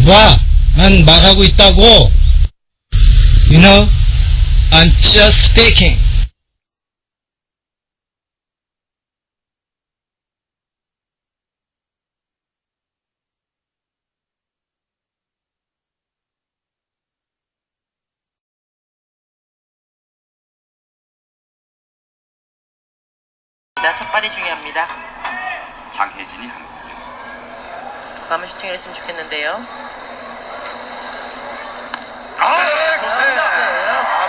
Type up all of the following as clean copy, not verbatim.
봐, 난 말하고 있다고. You know, I'm just speaking. 첫발이 중요합니다. 장혜진이 한 공. 과감한 슈팅을 했으면 좋겠는데요.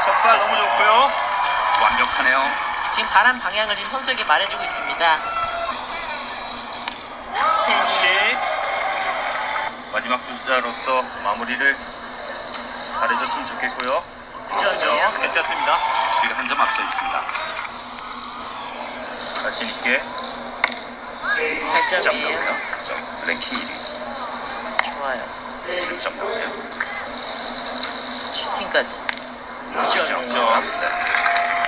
첫발 너무 좋고요. 완벽하네요. 지금 바람 방향을 지금 선수에게 말해주고 있습니다. 역시 마지막 투자로서 마무리를 잘해줬으면 좋겠고요. 득점이에요. 괜찮습니다. 우리가 한 점 앞서 있습니다. 자신 있게 득점 8점이에요. 나오네요. 득점 랭킹 1위. 좋아요. 득점 나오네요. 슈팅까지. 득점. 네.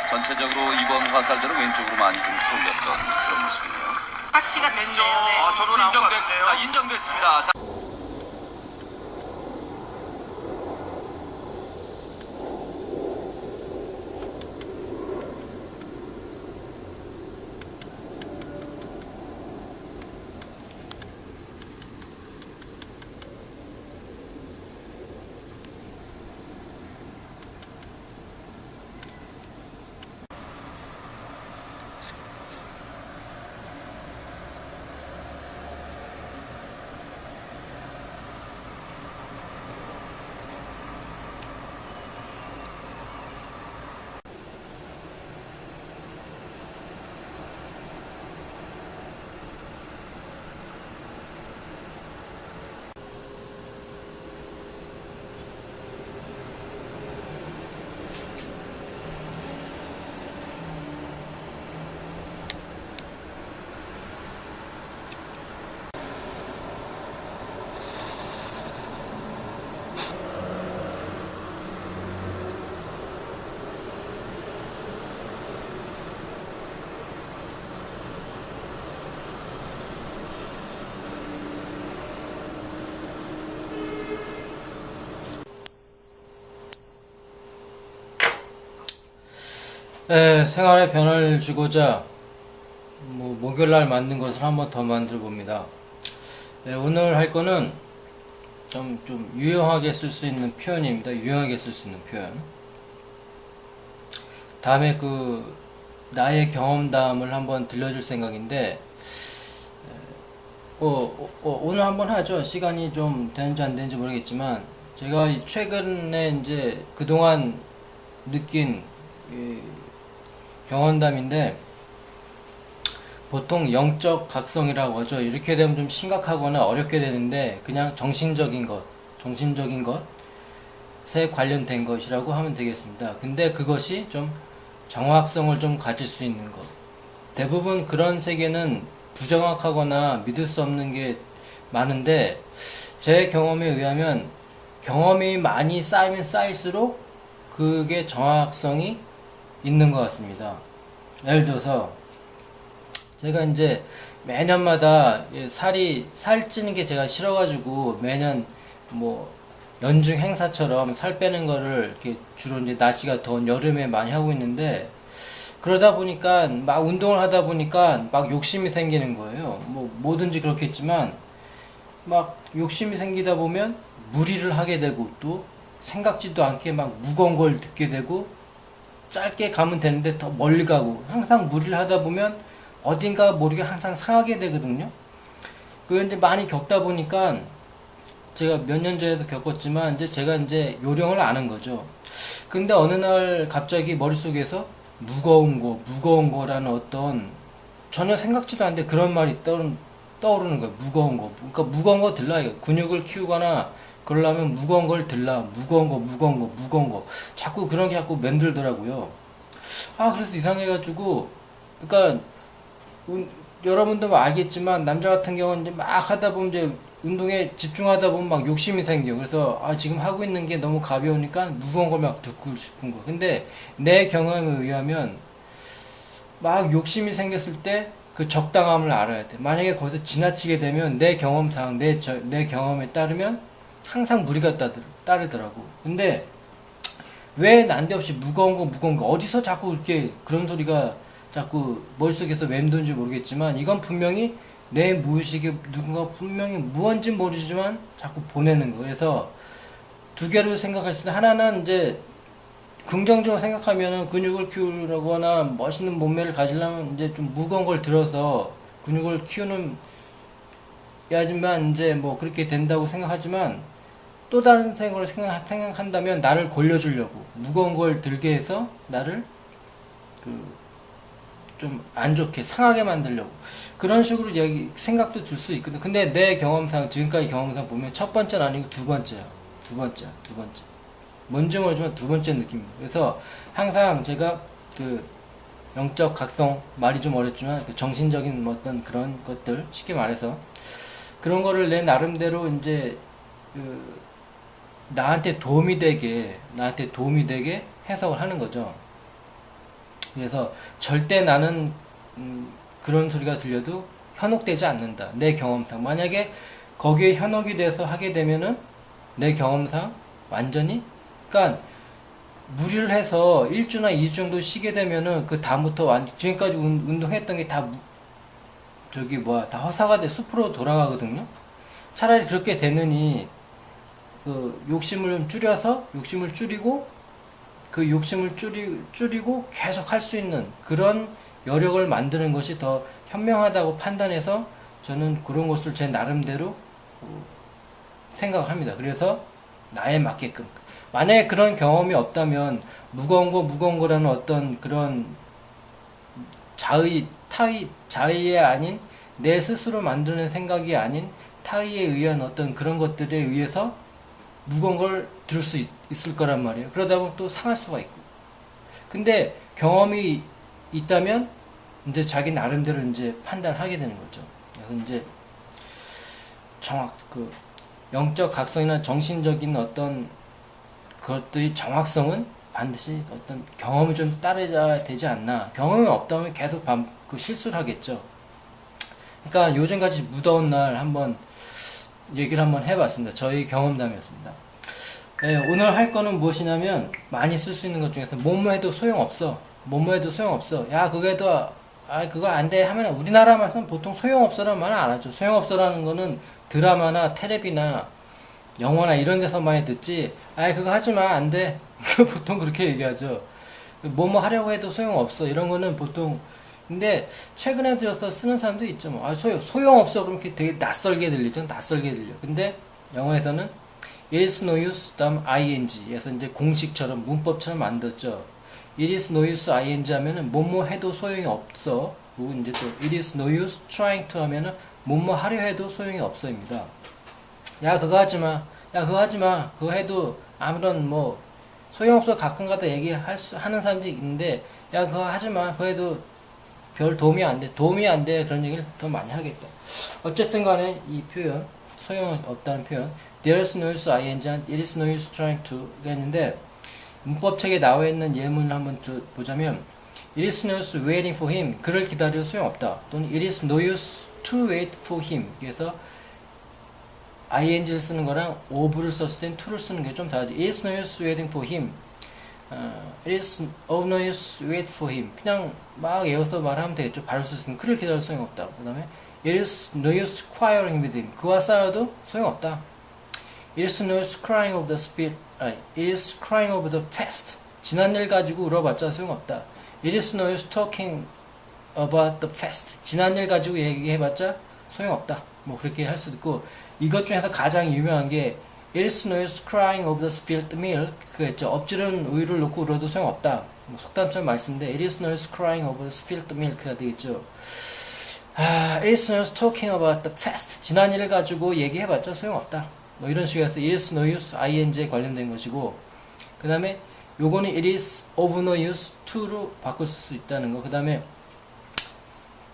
전체적으로 이번 화살들은 왼쪽으로 많이 좀 쏠렸던 그런 모습이네요. 터치가 됐네요. 네. 저도 인정됐습니다. 인정됐습니다. 생활에 변화를 주고자 목요일날 만든 것을 한번 더 만들어 봅니다. 오늘 할 거는 좀 유용하게 쓸 수 있는 표현입니다. 유용하게 쓸 수 있는 표현. 다음에 나의 경험담을 한번 들려줄 생각인데, 오늘 한번 하죠. 시간이 좀 되는지 안 되는지 모르겠지만, 제가 최근에 이제 그동안 느낀 경험담인데, 보통 영적 각성이라고 하죠. 이렇게 되면 좀 심각하거나 어렵게 되는데, 그냥 정신적인 것에 관련된 것이라고 하면 되겠습니다. 근데 그것이 좀 정확성을 좀 가질 수 있는 것. 대부분 그런 세계는 부정확하거나 믿을 수 없는 게 많은데, 제 경험에 의하면 경험이 많이 쌓이면 쌓일수록 그게 정확성이 있는 것 같습니다. 예를 들어서 제가 이제 매년마다 살찌는 게 제가 싫어가지고 매년 연중 행사처럼 살 빼는 거를 이렇게 주로 이제 날씨가 더운 여름에 많이 하고 있는데, 그러다 보니까 막 운동을 하다 보니까 막 욕심이 생기는 거예요. 뭐든지 그렇겠지만 막 욕심이 생기다 보면 무리를 하게 되고, 또 생각지도 않게 막 무거운 걸 듣게 되고, 짧게 가면 되는데 더 멀리 가고, 항상 무리를 하다 보면 어딘가 모르게 항상 상하게 되거든요. 그걸 이제 많이 겪다 보니까 제가 몇 년 전에도 겪었지만 이제 제가 이제 요령을 아는 거죠. 근데 어느 날 갑자기 머릿속에서 무거운 거라는 어떤 전혀 생각지도 않는데 그런 말이 떠오르는 거예요. 무거운 거. 그러니까 무거운 거 들라 이거. 근육을 키우거나 그러려면 무거운 걸 들라. 무거운 거. 자꾸 그런 게 자꾸 맴들더라고요. 그래서 이상해가지고, 그러니까 여러분도 알겠지만 남자 같은 경우는 이제 막 하다 보면 이제 운동에 집중하다 보면 막 욕심이 생겨. 그래서 지금 하고 있는 게 너무 가벼우니까 무거운 걸 막 듣고 싶은 거. 근데 내 경험에 의하면 막 욕심이 생겼을 때 그 적당함을 알아야 돼. 만약에 거기서 지나치게 되면 내 경험상 내 경험에 따르면 항상 무리가 따르더라고. 근데 왜 난데없이 무거운 거 어디서 자꾸 이렇게 그런 소리가 자꾸 머릿속에서 맴도는지 모르겠지만 이건 분명히 내 무의식에 누군가 분명히 무언지 모르지만 자꾸 보내는 거. 그래서 두 개로 생각할 수 있는, 하나는 이제 긍정적으로 생각하면은 근육을 키우거나 멋있는 몸매를 가지려면 이제 좀 무거운 걸 들어서 근육을 키우는 야지만 이제 뭐 그렇게 된다고 생각하지만, 또 다른 생각을 생각한다면 나를 골려주려고 무거운 걸 들게 해서 나를 좀 안 좋게 상하게 만들려고 그런 식으로 생각도 들 수 있거든. 근데 내 경험상, 지금까지 경험상 보면 첫 번째는 아니고 두 번째야. 두 번째. 뭔지 모르지만 두 번째 느낌입니다. 그래서 항상 제가 그 영적 각성, 말이 좀 어렵지만 그 정신적인 어떤 그런 것들, 쉽게 말해서 그런 거를 내 나름대로 이제 나한테 도움이 되게 해석을 하는 거죠. 그래서 절대 나는 그런 소리가 들려도 현혹되지 않는다. 내 경험상. 만약에 거기에 현혹이 돼서 하게 되면은 내 경험상 완전히, 그러니까 무리를 해서 1주나 2주 정도 쉬게 되면은 그 다음부터 지금까지 운동했던 게 다 다 허사가 돼 숲으로 돌아가거든요. 차라리 그렇게 되느니 그 욕심을 좀 줄여서 욕심을 줄이고 그 욕심을 줄이고 계속 할 수 있는 그런 여력을 만드는 것이 더 현명하다고 판단해서 저는 그런 것을 제 나름대로 생각을 합니다. 그래서 나에 맞게끔, 만약에 그런 경험이 없다면 무거운 거라는 어떤 그런 자의에 아닌, 내 스스로 만드는 생각이 아닌 타의에 의한 어떤 그런 것들에 의해서 무거운 걸 들을 수 있을 거란 말이에요. 그러다 보면 또 상할 수가 있고. 근데 경험이 있다면 이제 자기 나름대로 이제 판단하게 되는 거죠. 그래서 이제 영적 각성이나 정신적인 어떤 그것들의 정확성은 반드시 어떤 경험이 좀 따르야 되지 않나. 경험이 없다면 계속 실수를 하겠죠. 그러니까 요즘같이 무더운 날 한번 얘기를 한번 해봤습니다. 저희 경험담이었습니다. 네, 오늘 할 거는 무엇이냐면, 많이 쓸 수 있는 것 중에서 뭐뭐 해도 소용없어. 야, 그거 안 돼 하면, 우리나라 말씀 보통 소용없어라는 말은 안 하죠. 소용없어라는 거는 드라마나 텔레비나 영화나 이런 데서 많이 듣지, 그거 하지 마, 안 돼. 보통 그렇게 얘기하죠. 뭐뭐 하려고 해도 소용없어. 이런 거는 보통, 근데 최근에 들어서 쓰는 사람도 있죠. 소용없어. 그럼 되게 낯설게 들리죠. 근데 영어에서는 it is no use 다음 ing에서 이제 공식처럼 문법처럼 만들었죠. it is no use ing 하면은 뭐뭐 해도 소용이 없어. 그리고 이제 또 it is no use trying to 하면은 뭐뭐 하려 해도 소용이 없어입니다. 야, 그거 하지 마. 그거 해도 아무런 뭐 소용없어 가끔가다 하는 사람들이 있는데, 야, 그거 하지 마. 그거 해도 별 도움이 안 돼. 그런 얘기를 더 많이 하겠다. 어쨌든 간에 이 표현, 소용없다는 표현, there is no use ing, it is no use trying to가 있는데, 문법책에 나와 있는 예문을 한번 보자면, it is no use waiting for him, 그를 기다려 소용없다. 또는 it is no use to wait for him. 그래서 ing를 쓰는 거랑 of를 썼을 땐 to를 쓰는 게 좀 다르죠. it is no use waiting for him. It is of no use wait for him. 그냥 막 외워서 말하면 되겠죠. 바로 쓸 수 있는, 그를 기다려 소용없다. 그 다음에 it is no use quarreling with him. 그와 싸워도 소용없다. It is no use crying over the spirit. it is crying over the past. 지난 일 가지고 울어봤자 소용없다. It is no use talking about the past. 지난 일 가지고 얘기해봤자 소용없다. 뭐 그렇게 할 수도 있고, 이것 중에서 가장 유명한 게 it is no use crying over the spilled milk. 그랬죠. 엎질은 우유를 놓고 울어도 소용없다. 뭐 속담처럼 말씀인데 it is no use crying over the spilled milk가 되겠죠. it is no use talking about the past. 지난 일을 가지고 얘기해봤자 소용없다. 뭐 이런 식으로 해서 it is no use ing에 관련된 것이고, 그 다음에 요거는 it is of no use to로 바꿀 수 있다는 거. 그 다음에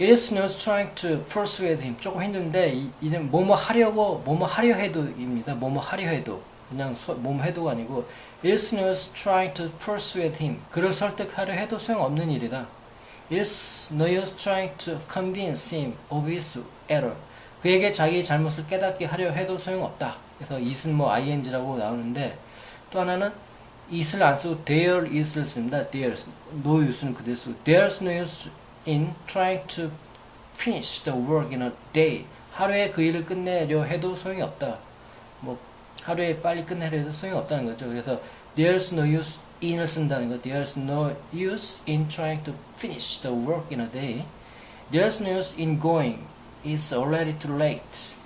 it is no use trying to persuade him. 조금 힘든데 이는 뭐뭐 하려 해도입니다. 뭐뭐 하려 해도, 그냥 뭐뭐 해도가 아니고 it is no use trying to persuade him. 그를 설득하려 해도 소용없는 일이다. it is no use trying to convince him of his error. 그에게 자기의 잘못을 깨닫게 하려 해도 소용없다. 그래서 it은 뭐 ing라고 나오는데, 또 하나는 it을 안 쓰고 there is를 씁니다. there's no use는 그대로 쓰고, there's no use in trying to finish the work in a day. 하루에 그 일을 끝내려 해도 소용이 없다. 뭐 하루에 빨리 끝내려 해도 소용이 없다는 거죠. 그래서 there's no use in을 쓴다는 거. there's no use in trying to finish the work in a day. there's no use in going. it's already too late.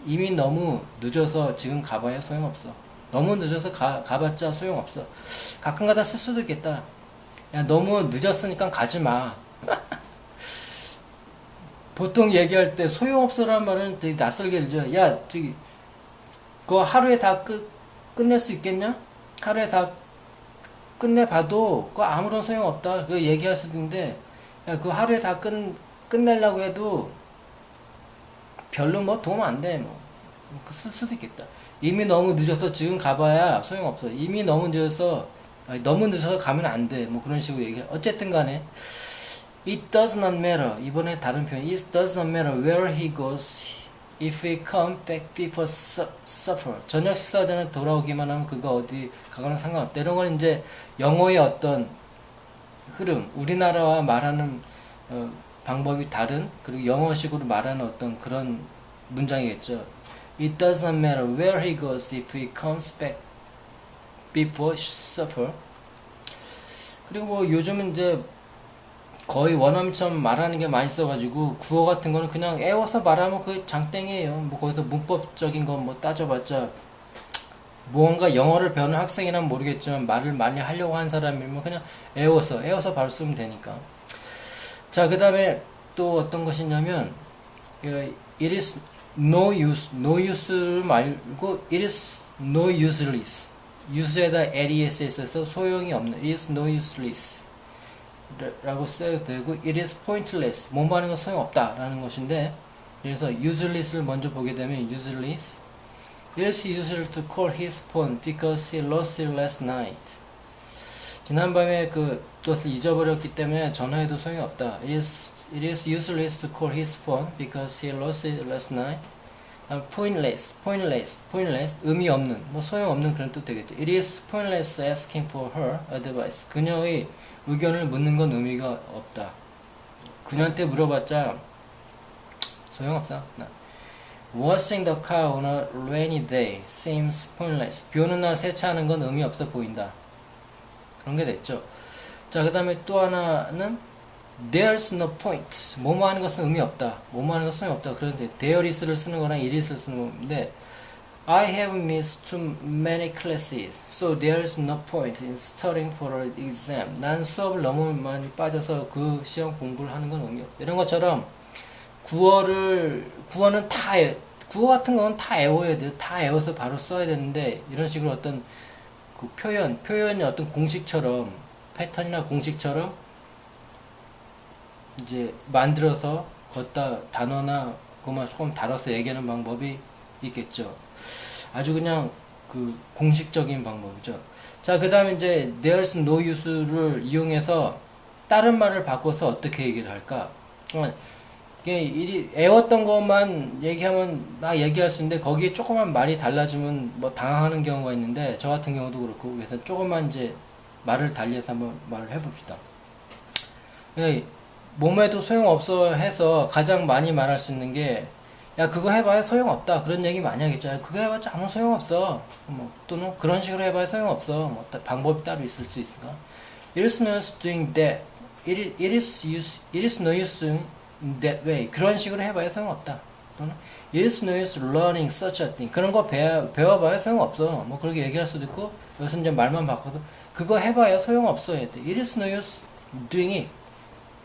이미 너무 늦어서 지금 가봐야 소용없어. 너무 늦어서 가봤자 소용없어. 가끔가다 쓸 수도 있겠다. 야, 너무 늦었으니까 가지 마. 보통 얘기할 때 소용없어라는 말은 되게 낯설게 들죠. 야, 저기 그거 하루에 다 끝낼 수 있겠냐? 하루에 다 끝내봐도 그거 아무런 소용없다. 그거 얘기할 수도 있는데, 야, 그거 하루에 다 끝내려고 해도 별로 뭐 도움 안 돼. 뭐 쓸 수도 있겠다. 이미 너무 늦어서 지금 가봐야 소용없어. 이미 너무 늦어서 가면 안 돼. 뭐 그런 식으로 얘기해. 어쨌든 간에 it does not matter. 이번에 다른 표현. It does not matter where he goes if he come back before supper. 저녁 식사 전에 돌아오기만 하면 그가 어디 가거나 상관없다. 이런 건 이제 영어의 어떤 흐름, 우리나라와 말하는 방법이 다른, 그리고 영어식으로 말하는 어떤 그런 문장이겠죠. It does not matter where he goes if he comes back before supper. 그리고 뭐 요즘은 이제 거의 원어민처럼 말하는 게 많이 써가지고 구어 같은 거는 그냥 애워서 말하면 그게 장땡이에요. 뭐 거기서 문법적인 건 뭐 따져봤자, 무언가 영어를 배우는 학생이란 모르겠지만 말을 많이 하려고 하는 사람이면 그냥 애워서 바로 쓰면 되니까. 자, 그 다음에 또 어떤 것이냐면 it is no use, no use 말고 it is no useless. use에다 les 써서 소용이 없는, it is no useless 라고 써도 되고, it is pointless, 뭐뭐 하는 건 소용없다 라는 것인데, 그래서 useless를 먼저 보게 되면 useless, it is useless to call his phone because he lost it last night. 지난밤에 그것을 잊어버렸기 때문에 전화해도 소용이 없다. It is useless to call his phone because he lost it last night. pointless, 의미 없는, 뭐 소용없는 그런 뜻 되겠죠. It is pointless asking for her advice. 그녀의 의견을 묻는 건 의미가 없다. 그녀한테 물어봤자 소용없어. Washing the car on a rainy day seems pointless. 비 오는 날 세차하는 건 의미 없어 보인다. 그런 게 됐죠. 자, 그 다음에 또 하나는 There's no point. 뭐뭐 하는 것은 의미 없다. 뭐뭐 하는 것은 소용이 없다. 그런데 there is를 쓰는 거랑 it is를 쓰는 건데, I have missed too many classes, so there's no point in studying for an exam. 난 수업을 너무 많이 빠져서 그 시험 공부를 하는 건 의미 없다. 이런 것처럼 구어는 구어 같은 건 다 외워야 돼요. 다 외워서 바로 써야 되는데, 이런 식으로 어떤 그 표현이 어떤 공식처럼, 패턴이나 공식처럼 이제 만들어서 걷다 단어나 그것만 조금 다뤄서 얘기하는 방법이 있겠죠. 아주 그냥 그 공식적인 방법이죠. 자, 그 다음에 이제 there's no use를 이용해서 다른 말을 바꿔서 어떻게 얘기를 할까? 애웠던 것만 얘기하면 막 얘기할 수 있는데, 거기에 조금만 말이 달라지면 뭐 당황하는 경우가 있는데, 저 같은 경우도 그렇고, 그래서 조금만 이제 말을 달리해서 한번 말을 해봅시다. 몸에도 소용없어 해서 가장 많이 말할 수 있는 게, 야, 그거 해봐야 소용없다. 그런 얘기 많이 하겠죠. 그거 해봤자 아무 소용없어. 뭐, 또는 그런 식으로 해봐야 소용없어. 뭐, 방법이 따로 있을 수 있으니까. It is no use doing that. It is no use doing that way. 그런 식으로 해봐야 소용없다. 또는 It is no use learning such a thing. 그런 거 배워봐야 소용없어. 뭐, 그렇게 얘기할 수도 있고, 여기서 이제 말만 바꿔서, 그거 해봐야 소용없어. It is no use doing it.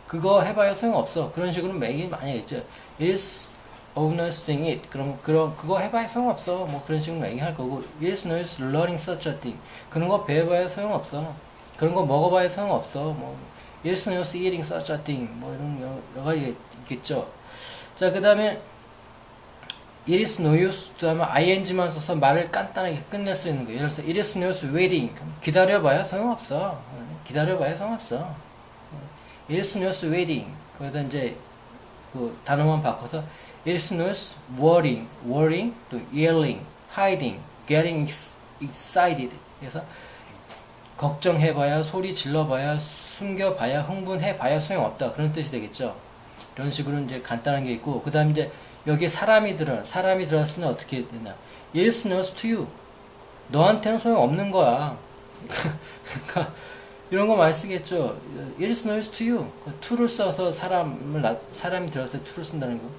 그거 해봐야 소용없어. 그런 식으로 얘기 많이 했죠. It is of no use doing it. 그거 해봐야 소용없어. 뭐 그런 식으로 얘기할 거고, It is no use learning such a thing. 그런 거 배워봐야 소용없어. 그런 거 먹어봐야 소용없어. 뭐 It is no use eating such a thing. 뭐 이런 여러 가지 있겠죠. 자, 그 다음에 It is no use 다음에 ing만 써서 말을 간단하게 끝낼 수 있는 거예요. 예를 들어서 It is no use waiting. 기다려봐야 소용없어. 기다려봐야 소용없어. It is no use waiting. 거기다 이제 그 단어만 바꿔서 It is no use worrying, 또 yelling, hiding, getting excited. 그래서 걱정해봐야, 소리 질러봐야, 숨겨봐야, 흥분해봐야 소용없다. 그런 뜻이 되겠죠. 이런 식으로 이제 간단한 게 있고, 그 다음 이제 여기에 사람이 들어왔을 때 어떻게 되나? It is no use to you. 너한테는 소용없는 거야. 그러니까 이런 거 많이 쓰겠죠. It is no use to you. to를 써서 사람이 들어왔을 때 to를 쓴다는 거.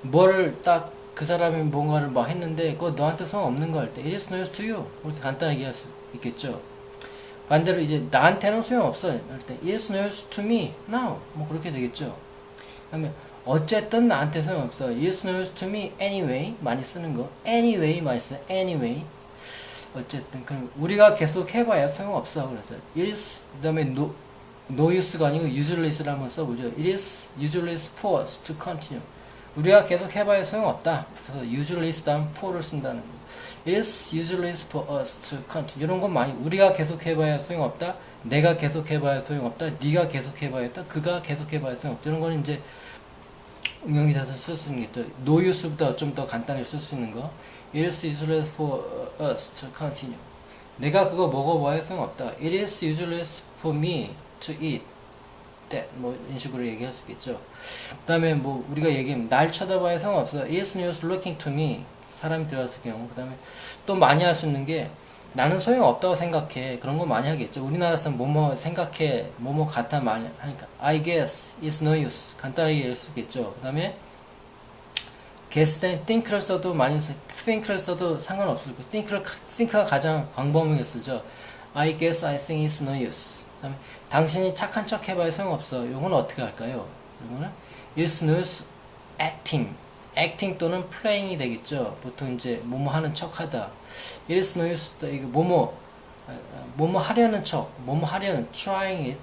뭐를 딱 그 사람이 뭔가를 막 했는데 그거 너한테 소용없는 거 할 때 It is no use to you. 그렇게 간단하게 얘기할 수 있겠죠. 반대로 이제 나한테는 소용없어 할 때 It is no use to me now. 뭐 그렇게 되겠죠. 그다음에 어쨌든 나한테 소용없어. It is no use to me anyway. 많이 쓰는 거. anyway 많이 쓰는 anyway. 어쨌든 그럼 우리가 계속 해봐야 소용없어. 그래서 it is 그다음에 no use가 아니고 useless를 한번 써보죠. It is useless for us to continue. 우리가 계속 해봐야 소용없다. 그래서 useless 다음 for를 쓴다는 거. It is useless for us to continue. 이런 건 많이 우리가 계속 해봐야 소용없다. 내가 계속 해봐야 소용없다. 네가 계속 해봐야 했다. 그가 계속 해봐야 소용없다. 이런 거는 이제 응용이 돼서 쓸 수 있는 게 또 no use보다 좀 더 간단하게 쓸 수 있는 거. It is useless for us to continue. 내가 그거 먹어봐야 소용없다. It is useless for me to eat that. 뭐 이런 식으로 얘기할 수 있겠죠. 그 다음에 뭐 우리가 얘기하면 날 쳐다봐야 소용없어. It is no use looking to me. 사람이 들어왔을 경우. 그 다음에 또 많이 할 수 있는 게 나는 소용없다고 생각해. 그런 거 많이 하겠죠. 우리나라에서는 뭐뭐 생각해, 뭐뭐 같아 많이 하니까 I guess it's no use. 간단하게 얘기할 수 있겠죠. 그 다음에 guess 때 think를 써도 많이 think를 써도 상관없을 거고 think가 가장 광범위하게 쓰죠. I guess I think it's no use. 그 다음에 당신이 착한 척 해봐야 소용없어. 요건 어떻게 할까요? 요거는 it's no use acting 또는 playing이 되겠죠. 보통 이제 뭐뭐 하는 척 하다. It is no use 이거 뭐뭐 하려는 척, 뭐뭐 하려는 trying이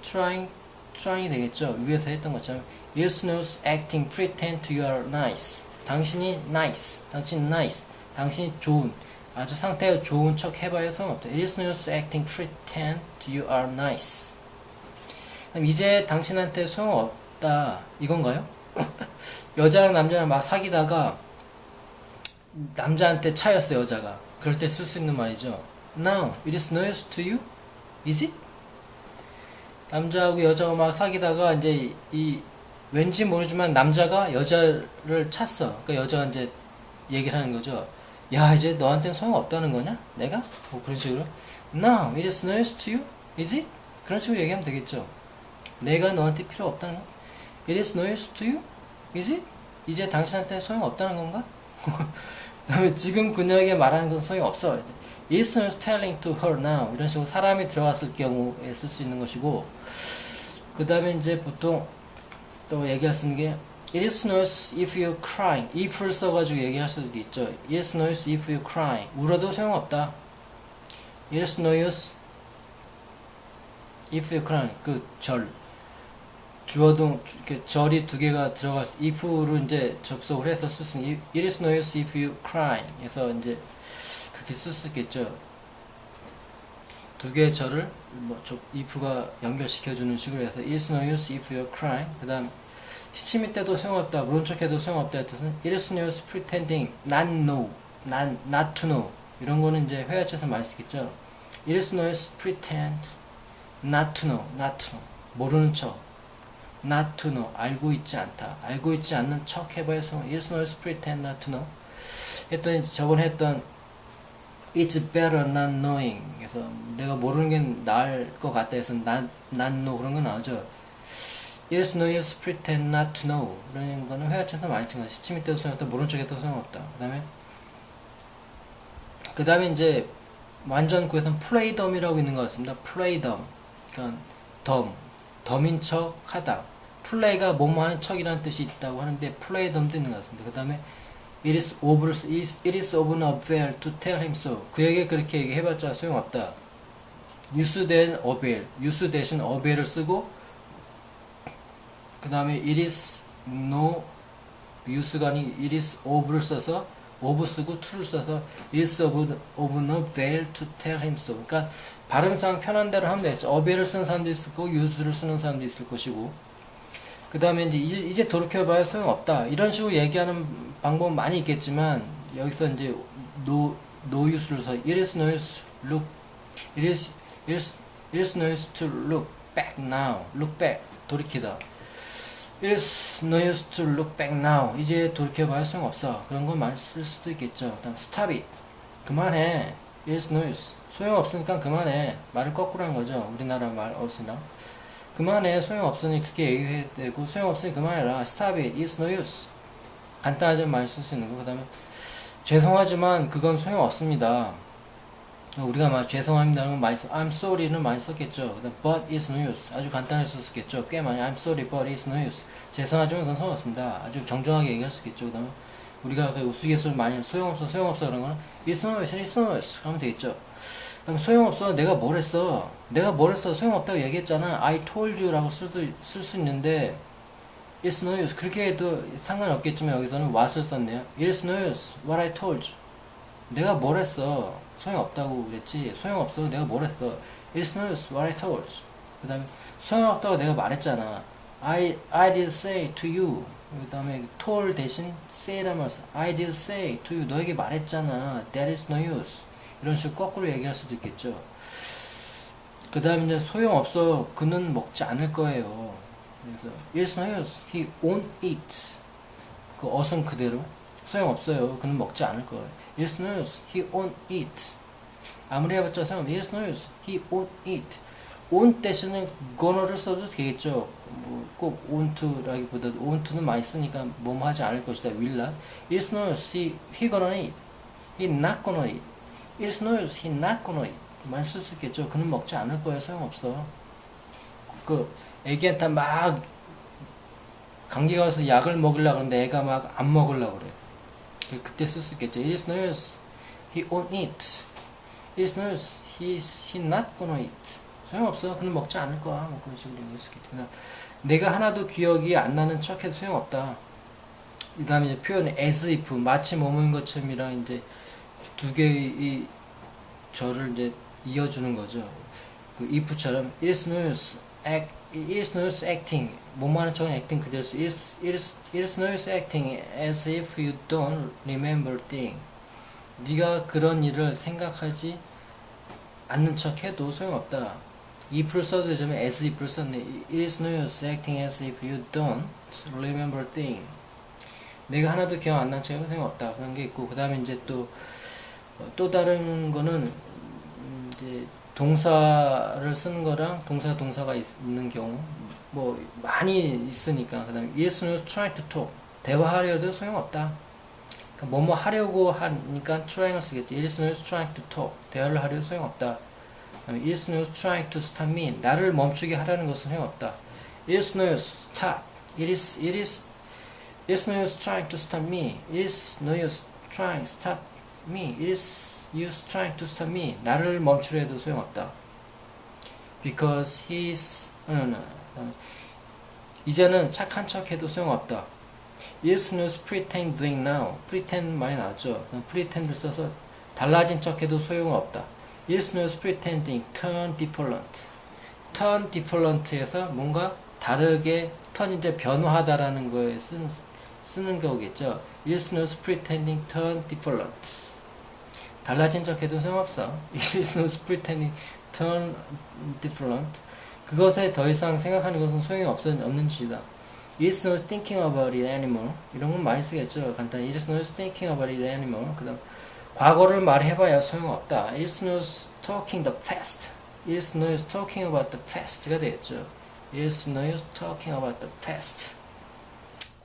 되겠죠. 위에서 했던 것처럼 It is no use acting pretend you are nice. 당신이 nice, 당신이 좋은, 아주 상태가 좋은 척 해봐야 소용없다. It is no use acting pretend you are nice. 그럼 이제 당신한테 소용없다 이건가요? 여자랑 남자랑 막 사귀다가 남자한테 차였어 여자가. 그럴 때 쓸 수 있는 말이죠. Now, it is no use to you? Is it? 남자하고 여자가 막 사귀다가 이제 왠지 모르지만 남자가 여자를 찼어. 그러니까 여자가 이제 얘기를 하는 거죠. 야, 이제 너한테는 소용없다는 거냐? 내가? 뭐 그런 식으로. Now, it is no use to you? Is it? 그런 식으로 얘기하면 되겠죠. 내가 너한테 필요 없다는 거? It is no use to you? Is it? 이제 당신한테 소용없다는 건가? 그 다음에 지금 그녀에게 말하는 건 소용없어. It is no use telling to her now. 이런 식으로 사람이 들어갔을 경우에 쓸 수 있는 것이고, 그 다음에 이제 보통 또 얘기할 수 있는 게 It is no use if you cry. if를 써가지고 얘기할 수도 있죠. It is no use if you cry. 울어도 소용없다. It is no use if you cry. 그 주어동 이렇게 절이 두 개가 들어갈 if로 이제 접속을 해서 쓸 수 있는 It is no use if you cry. 그래서 이제 그렇게 쓸 수 있겠죠. 두 개의 절을 뭐 if가 연결시켜주는 식으로 해서 It is no use if you cry. 그다음 시치미 때도 소용없다, 모른 척해도 소용없다 의 뜻은 It is no use pretending not to know. 이런 거는 이제 회화처에서 많이 쓰겠죠. It is no use pretend not to know. 모르는 척. not to know. 알고 있지 않다. 알고 있지 않는 척 해봐야 소용. It is no use pretend not to know. 했더니 저번에 했던 It's better not knowing. 그래서 내가 모르는 게 나을 것 같다 해서 not know 그런 거 나오죠. It is no use pretend not to know. 이런 거는 회화처에서 많이 쓴 거. 시치미 때도 소용없다, 모른 척 해도 소용없다. 그 다음에 이제 완전 구에서는 playdom이라고 있는 것 같습니다. playdom. 그러니까 덤인 척 하다. play가 뭐뭐 하는 척이라는 뜻이 있다고 하는데 playdom도 있는 것 같습니다. 그 다음에 It is of no avail to tell him so. 그에게 그렇게 얘기해봤자 소용없다. use 대신 avail. use 대신 avail을 쓰고 그 다음에 it is no use가 아닌 it is of를 써서 of 쓰고 to를 써서 it is of no avail to tell him so. 그러니까 발음상 편한 대로 하면 되겠죠. avail을 쓰는 사람도 있을 거고 use를 쓰는 사람도 있을 것이고 그 다음에 이제 돌이켜봐야 소용없다. 이런 식으로 얘기하는 방법은 많이 있겠지만 여기서 이제 no use를 써. It is no use look. It is no use to look back now. Look back. 돌이키다. It is no use to look back now. 이제 돌이켜봐야 소용없어. 그런 거 많이 쓸 수도 있겠죠. 그다음 stop it. 그만해. It is no use. 소용없으니까 그만해. 말을 거꾸로 한 거죠. 우리나라 말 어순이랑. 그만해. 소용없으니 그렇게 얘기해야 되고 소용없으니 그만해라. Stop it. It is no use. 간단하지만 많이 쓸 수 있는 거. 그 다음에 죄송하지만 그건 소용없습니다. 우리가 막 죄송합니다는 많이 써. I'm sorry는 많이 썼겠죠. 그 다음 but it's no use. 아주 간단하게 썼겠죠. 꽤 많이 I'm sorry but it's no use. 죄송하지만 그건 소용없습니다. 아주 정정하게 얘기할 수 있겠죠. 그 다음에 우리가 그 우스갯소리 많이 소용없어 그런 거는 it's no use, it's no use 하면 되겠죠. 그 다음에 소용없어. 내가 뭘 했어. 소용없다고 얘기했잖아. I told you 라고 쓸 수 있는데 it's no use. 그렇게 해도 상관없겠지만 여기서는 what을 썼네요. It's no use. What I told you. 내가 뭘 했어. 소용없다고 그랬지. 소용없어. 내가 뭘 했어. It's no use. What I told you. 그 다음에 소용없다고 내가 말했잖아. I did say to you. 그 다음에 told 대신 say란 말을 써. I did say to you. 너에게 말했잖아. That is no use. 이런 식으로 거꾸로 얘기할 수도 있겠죠. 그 다음에 이제 소용없어. 그는 먹지 않을 거예요. 그래서 It's no use. He won't eat. 그 어순 그대로 소용없어요. 그는 먹지 않을 거예요. It's no use. He won't eat. 아무리 해봤자 소용없어. It's no use. He won't eat. won't 대신에 gonna를 써도 되겠죠. 꼭 won't라기보다 won't는 많이 쓰니까 뭐뭐 하지 않을 것이다. will not. It's no use. He gonna eat. He not gonna eat. It's no use. He not gonna eat. 많이 쓸 수 있겠죠. 그는 먹지 않을 거예요. 소용없어. 그 애기한테 막 감기가 와서 약을 먹으려고 하는데 애가 막 안 먹으려고 그래. 그때 쓸 수 있겠죠. It's no use. He won't eat. It's no use. He not gonna eat. 소용없어. 그는 먹지 않을 거야. 뭐 그런 식으로 얘기할 수 있겠다. 내가 하나도 기억이 안 나는 척해도 소용없다. 그 다음에 이제 표현 as if 마치 뭐뭐인 것처럼이랑 이제 두 개의 절을 이제 이어주는 거죠. 그 if처럼 It's no use. It's no use acting. 뭐뭐 하는 척은 acting 그대로 써. It's no use acting as if you don't remember thing. 네가 그런 일을 생각하지 않는 척 해도 소용없다. if를 써도 되지만 as if를 썼네. It's no use acting as if you don't remember thing. 내가 하나도 기억 안 나는 척 해도 소용없다. 그런 게 있고 그 다음에 이제 또 다른 거는 이제 동사를 쓰는 거랑 동사가 있는 경우 뭐 많이 있으니까 그 다음에 It's no use trying to talk. 대화하려도 소용없다. 그러니까 뭐뭐 하려고 하니까 trying을 쓰겠지. It's no use trying to talk. 대화를 하려도 소용없다. It's no use trying to stop me. 나를 멈추게 하라는 것은 소용없다. It's no use stop. It's no use trying to stop me. It's no use trying stop me. It's use trying to stop me. 나를 멈추려 해도 소용없다. Because he's 이제는 착한 척해도 소용없다. It's no use pretend doing now. pretend 많이 나왔죠. pretend를 써서 달라진 척해도 소용없다. It's no use pretending. turn different. turn different에서 뭔가 다르게 turn 이제 변화하다라는 거에 쓰는 거겠죠. It's no use pretending turn different. 달라진 척해도 소용없어. It's no use pretending turn different. 그것에 더 이상 생각하는 것은 소용이 없는 짓이다. It's no use thinking about it anymore. 이런 건 많이 쓰겠죠. 간단히 It's no use thinking about it anymore. 그 다음 과거를 말해봐야 소용없다. It's no use talking the past. It's no use talking about the past가 되겠죠. It's no use talking about the past.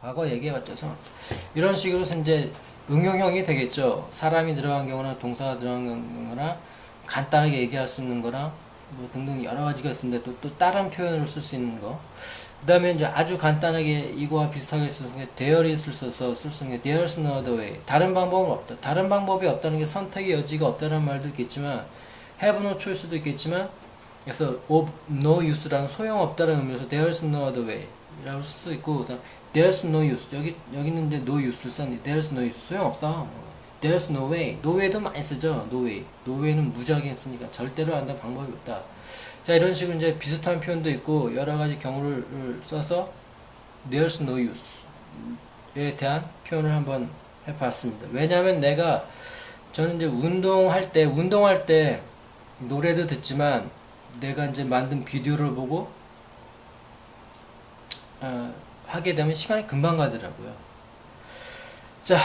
과거 얘기해봤죠. 소용없다. 이런 식으로 이제 응용형이 되겠죠. 사람이 들어간 경우나 동사가 들어간 경우나 간단하게 얘기할 수 있는 거랑 뭐 등등 여러 가지가 있는데 또 다른 표현으로 쓸 수 있는 거. 그 다음에 이제 아주 간단하게 이거와 비슷하게 쓰는 게 there is를 써서 쓸 수 있는 게 there's no other way. 다른 방법은 없다. 다른 방법이 없다는 게 선택의 여지가 없다는 말도 있겠지만 have no choice도 있겠지만 그래서 of no use라는 소용없다는 의미에서 there's no other way 라고 쓸 수도 있고 그다음 there's no use 여기 있는데 no use를 썼는데 there's no use 소용없어. there's no way. no way도 많이 쓰죠. no way. no way는 무지하게 쓰니까 절대로 안 되는 방법이 없다. 자 이런 식으로 이제 비슷한 표현도 있고 여러 가지 경우를 써서 there's no use에 대한 표현을 한번 해봤습니다. 왜냐하면 내가 저는 이제 운동할 때 노래도 듣지만 내가 이제 만든 비디오를 보고 하게 되면 시간이 금방 가더라고요. 자,